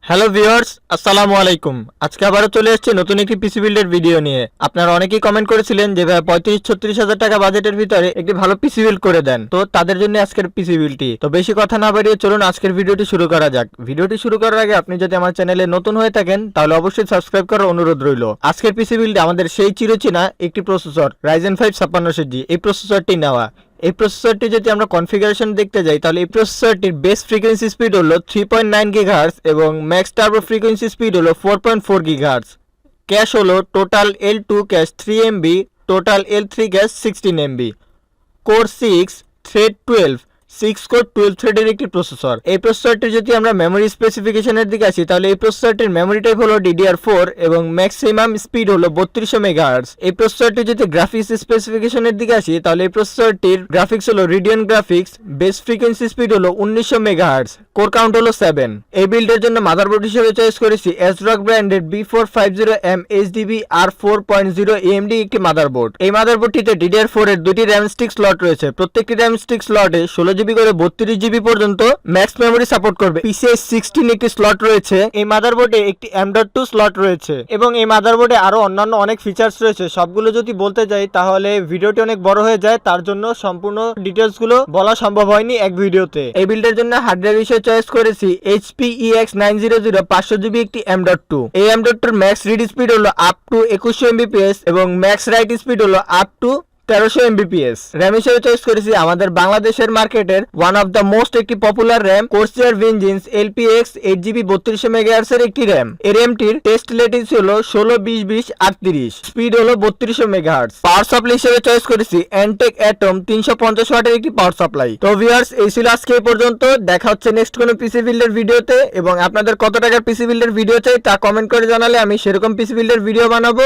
Hello viewers, আসসালামু আলাইকুম। আজকে আবারও চলে এসেছে নতুন একটি পিসি বিল্ডের ভিডিও নিয়ে। আপনারা অনেকেই কমেন্ট করেছিলেন যে ভাই 35-36 হাজার টাকা বাজেটের ভিতরে একটি ভালো পিসি বিল্ড করে দেন, তো তাদের জন্য আজকের পিসি বিল্ডটি। তো বেশি কথা না বাড়িয়ে চলুন আজকের ভিডিওটি শুরু করা যাক। ভিডিওটি শুরু করার আগে আপনি যদি আমার চ্যানেলে নতুন হয়ে থাকেন তাহলে অবশ্যই সাবস্ক্রাইব করার অনুরোধ রইল। আজকের পিসি বিল্ডে আমাদের সেই চিরচেনা একটি প্রসেসর Ryzen 5 5600G, এই প্রসেসরটি নেওয়া। এই প্রসেসরটি যদি আমরা কনফিগারেশন দেখতে যাই তাহলে এই প্রসেসরটির বেস ফ্রিকোয়েন্সি স্পিড হলো 3.9 গিগাহার্টজ এবং ম্যাক্স টার্বো ফ্রিকোয়েন্সি স্পিড হলো 4.4 গিগাহার্টজ। ক্যাশ হলো total L2 cash 3 MB, total L3 cash 16 MB। Core 6, thread 12, 6 core 12 থ্রেডের একটি প্রসেসর। এই প্রসেসরটি যদি আমরা মেমোরি স্পেসিফিকেশনের দিকে আসি তাহলে এই প্রসেসরটির মেমোরি টাইপ হলো DDR4 এবং ম্যাক্সিমাম স্পিড হলো 3200 মেগাহার্টজ। এই প্রসেসরটি যদি গ্রাফিক্স স্পেসিফিকেশনের দিকে আসি তাহলে এই প্রসেসরটির গ্রাফিক্স হলো Radeon graphics, base frequency speed হলো 1900 মেগাহার্টজ, কোর কাউন্ট হলো 7। এই বিল্ডের জন্য মাদারবোর্ড হিসেবে চয়েস করেছি ASRock ব্র্যান্ডের B450M HDB R4.0 AMD একটি মাদারবোর্ড। এই মাদারবোর্ডটিতে DDR4 এর দুটি র্যাম স্টিক স্লট রয়েছে। প্রত্যেকটি র্যাম স্টিক স্লটে 16GB করে 32GB পর্যন্ত ম্যাক্স মেমোরি সাপোর্ট করবে। PCIe 16 একটি স্লট রয়েছে। এই মাদারবোর্ডে একটি M.2 স্লট রয়েছে এবং এই মাদারবোর্ডে আরো অন্যান্য অনেক ফিচার্স রয়েছে। সবগুলো যদি বলতে যাই তাহলে ভিডিওটি অনেক বড় হয়ে যায়, তার জন্য সম্পূর্ণ ডিটেলস গুলো বলা সম্ভব হয়নি এক ভিডিওতে। এই বিল্ডের জন্য হার্ড ড্রাইভ হিসেবে চয়েস করেছি HP EX900 500GB একটি M.2। এই M.2 এর ম্যাক্স রিড স্পিড হলো আপ টু 2100 MBps এবং ম্যাক্স রাইট স্পিড হলো আপ টু 1300 MBps। র্যাম হিসেবে চয়েস করেছি আমাদের বাংলাদেশের মার্কেটের ওয়ান অফ দ্য মোস্ট একটি popular RAM Corsair Vengeance LPX 8GB 3200 MHz এর একটি র্যাম। এই র্যামটির টেস্ট লেটেন্সি হলো 16-20-20-38, স্পিড হলো 3200 MHz। পাওয়ার সাপ্লাই হিসেবে চয়েস করেছি Antec Atom 350 ওয়াটের একটি পাওয়ার সাপ্লাই। তো ভিউয়ার্স, এই ছিল আজকে এই পর্যন্ত। দেখা হচ্ছে নেক্সট কোনো পিসি বিল্ডের ভিডিওতে, এবং আপনাদের কত টাকার পিসি বিল্ডের ভিডিও চাই তা কমেন্ট করে জানালে আমি সেরকম পিসি বিল্ডের ভিডিও বানাবো।